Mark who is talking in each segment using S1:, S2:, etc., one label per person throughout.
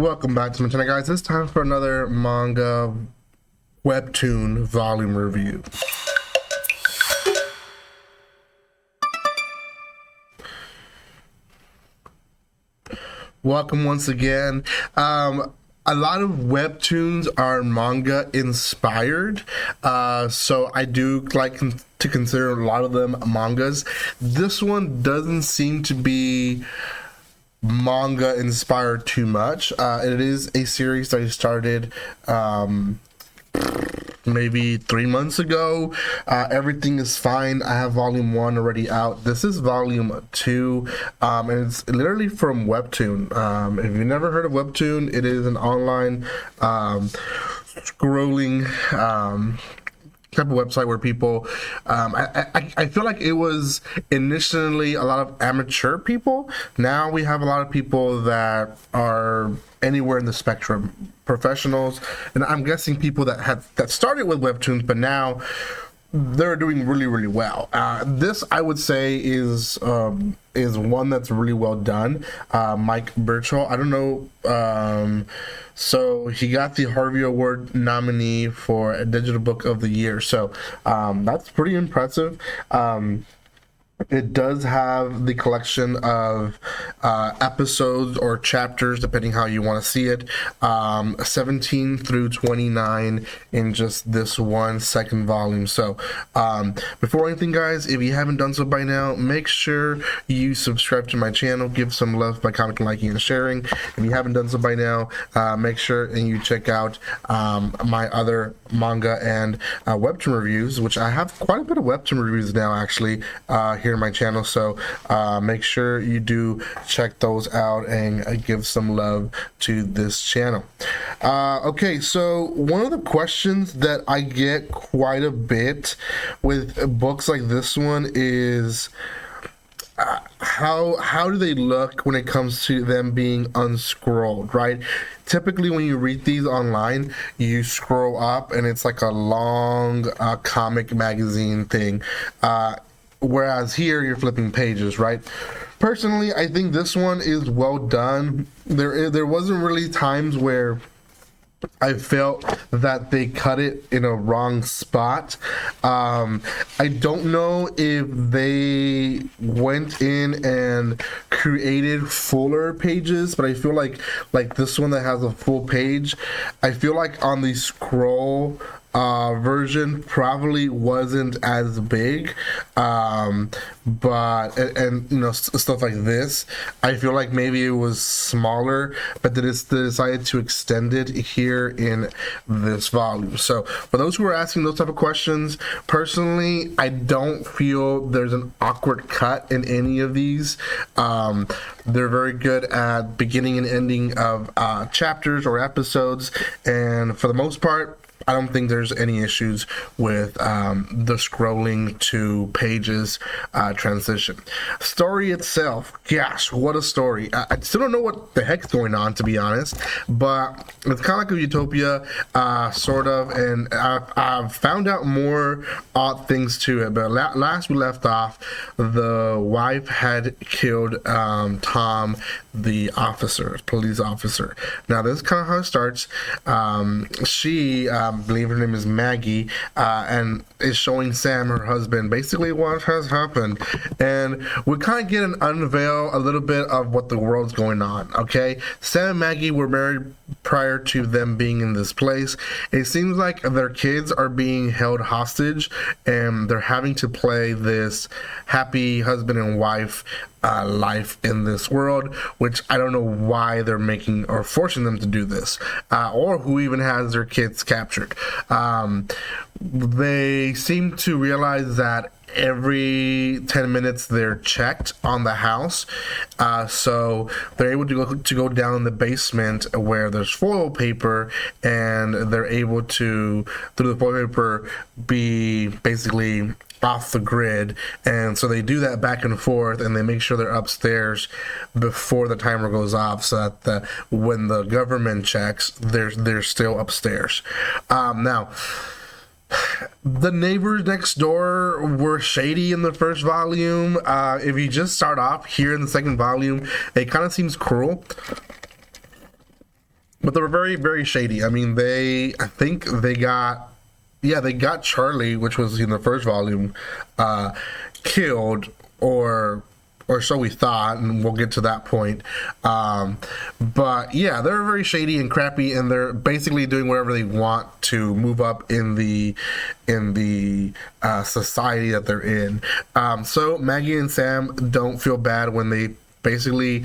S1: Welcome back to my channel, guys. It's time for another manga Webtoon volume review. Welcome once again. A lot of webtoons are manga inspired, so I do like to consider a lot of them mangas. This one doesn't seem to be manga inspired too much. It is a series that I started maybe 3 months ago. Everything is fine. I have volume 1 already out. This is volume 2, and it's literally from Webtoon. If you've never heard of Webtoon, it is an online scrolling type of website where people I feel like it was initially a lot of amateur people. Now we have a lot of people that are anywhere in the spectrum, professionals, and I'm guessing people that started with webtoons but now they're doing really well. This, I would say, is one that's really well done. Mike Birchall, I don't know, so he got the Harvey Award nominee for a Digital Book of the Year, so that's pretty impressive. It does have the collection of episodes or chapters, depending how you want to see it, 17 through 29 in just this one second volume. So before anything, guys, if you haven't done so by now, make sure you subscribe to my channel, give some love by commenting, liking, and sharing. If you haven't done so by now, make sure and you check out my other manga and webtoon reviews, which I have quite a bit of webtoon reviews now, actually, here in my channel, so make sure you do check those out and give some love to this channel. Okay, so one of the questions that I get quite a bit with books like this one is how do they look when it comes to them being unscrolled, right? Typically when you read these online, you scroll up and it's like a long comic magazine thing, whereas here you're flipping pages, right? Personally, I think this one is well done. There wasn't really times where I felt that they cut it in a wrong spot. I don't know if they went in and created fuller pages, but I feel like this one that has a full page, I feel like on the scroll version probably wasn't as big, but and you know, stuff like this, I feel like maybe it was smaller, but they decided to extend it here in this volume. So for those who are asking those type of questions, personally, I don't feel there's an awkward cut in any of these. They're very good at beginning and ending of chapters or episodes, and for the most part, I don't think there's any issues with the scrolling to pages transition. Story itself, gosh, what a story. I still don't know what the heck's going on, to be honest, but it's kind of like a utopia, sort of, and I've found out more odd things to it, but last we left off, the wife had killed Tom, the police officer. Now this is kind of how it starts. She believe her name is Maggie, and is showing Sam, her husband, basically what has happened, and we kind of get an unveil a little bit of what the world's going on. Okay, Sam and Maggie were married prior to them being in this place. It seems like their kids are being held hostage, and they're having to play this happy husband and wife life in this world, which I don't know why they're making or forcing them to do this, or who even has their kids captured. They seem to realize that every 10 minutes they're checked on the house, so they're able to go down in the basement where there's foil paper, and they're able to, through the foil paper, be basically off the grid. And so they do that back and forth, and they make sure they're upstairs before the timer goes off, so that when the government checks, they're still upstairs. Now the neighbors next door were shady in the first volume. If you just start off here in the second volume, it kind of seems cruel. but they were very, very shady. I mean, I think they got, yeah, they got Charlie, which was in the first volume, killed, or so we thought, and we'll get to that point. But yeah, they're very shady and crappy, and they're basically doing whatever they want to move up in the society that they're in. So Maggie and Sam don't feel bad when they basically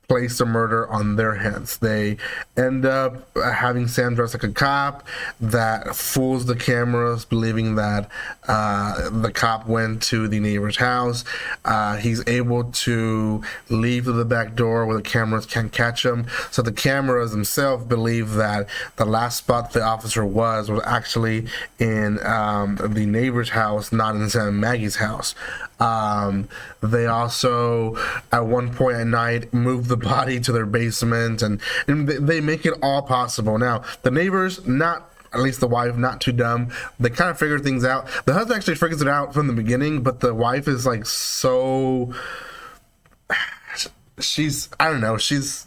S1: place the murder on their hands. They end up having Sam dress like a cop that fools the cameras, believing that the cop went to the neighbor's house. He's able to leave through the back door where the cameras can't catch him. So the cameras themselves believe that the last spot the officer was actually in the neighbor's house, not in Sam and Maggie's house. They also, at one point at night, move the body to their basement, and they make it all possible. Now, the neighbors, not, at least the wife, not too dumb. They kind of figure things out. The husband actually figures it out from the beginning, but the wife is like so... I don't know, she is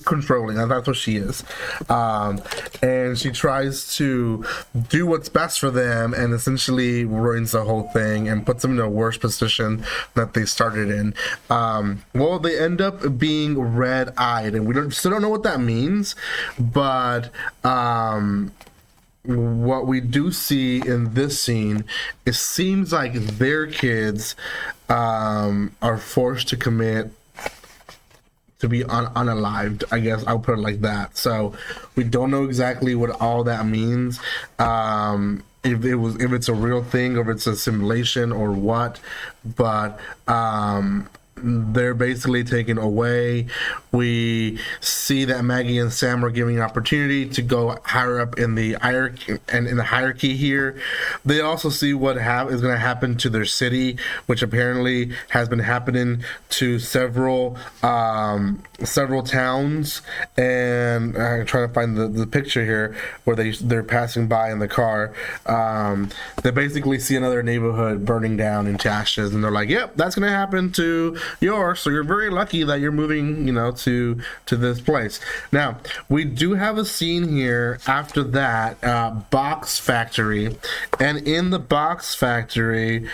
S1: controlling. That's what she is. And she tries to do what's best for them, and essentially ruins the whole thing and puts them in a worse position that they started in. Well, they end up being red-eyed, and we still don't know what that means, but what we do see in this scene, it seems like their kids are forced to commit to be unalived, I guess I'll put it like that. So we don't know exactly what all that means, if it's a real thing or if it's a simulation or what, but they're basically taken away. We see that Maggie and Sam are given an opportunity to go higher up in the hierarchy, and in the hierarchy here. They also see what is going to happen to their city, which apparently has been happening to several towns. And I'm trying to find the picture here where they're passing by in the car. They basically see another neighborhood burning down into ashes, and they're like, "Yep, that's going to happen to yours. So you're very lucky that you're moving, to this place." Now, we do have a scene here after that, box factory, and in the box factory,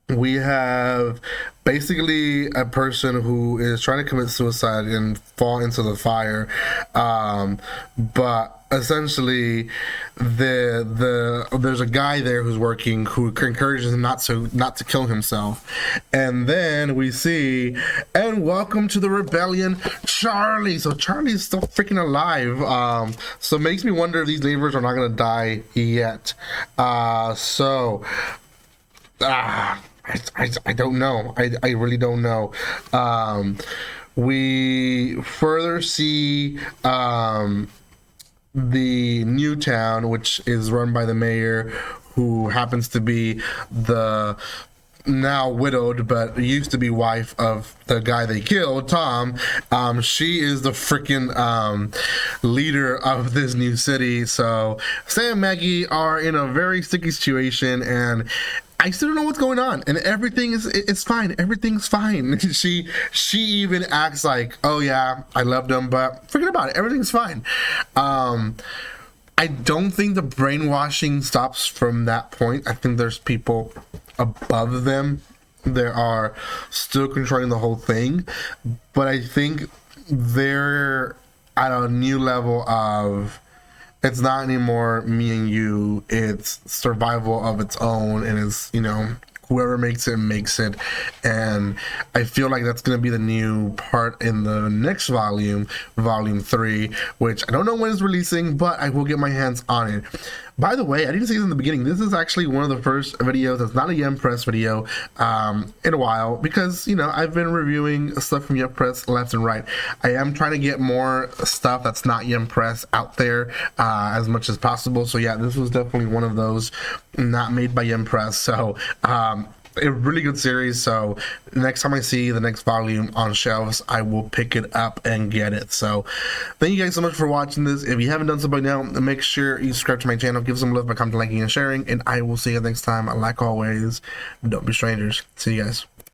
S1: we have basically a person who is trying to commit suicide and fall into the fire, but essentially there's a guy there who's working who encourages him not to kill himself. And then we see, and welcome to the rebellion, Charlie. So Charlie's still freaking alive. So it makes me wonder if these neighbors are not gonna die yet. I don't know. I really don't know. We further see the new town, which is run by the mayor, who happens to be the now widowed but used to be wife of the guy they killed, Tom. She is the freaking leader of this new city. So Sam and Maggie are in a very sticky situation, and I still don't know what's going on, and it's fine. Everything's fine. She even acts like, "Oh yeah, I loved him, but forget about it. Everything's fine." I don't think the brainwashing stops from that point. I think there's people above them that are still controlling the whole thing, but I think they're at a new level of, it's not anymore me and you, it's survival of its own, and it's, whoever makes it. And I feel like that's going to be the new part in the next volume, volume 3, which I don't know when it's releasing, but I will get my hands on it. By the way, I didn't say this in the beginning, this is actually one of the first videos that's not a Yum Press video in a while, because, I've been reviewing stuff from Yum Press left and right. I am trying to get more stuff that's not Yum Press out there as much as possible. So yeah, this was definitely one of those not made by Yum Press. So a really good series. So next time I see the next volume on shelves, I will pick it up and get it. So thank you guys so much for watching this. If you haven't done so by now, make sure you subscribe to my channel, give some love by commenting, liking, and sharing, and I will see you next time. Like always, don't be strangers. See you guys.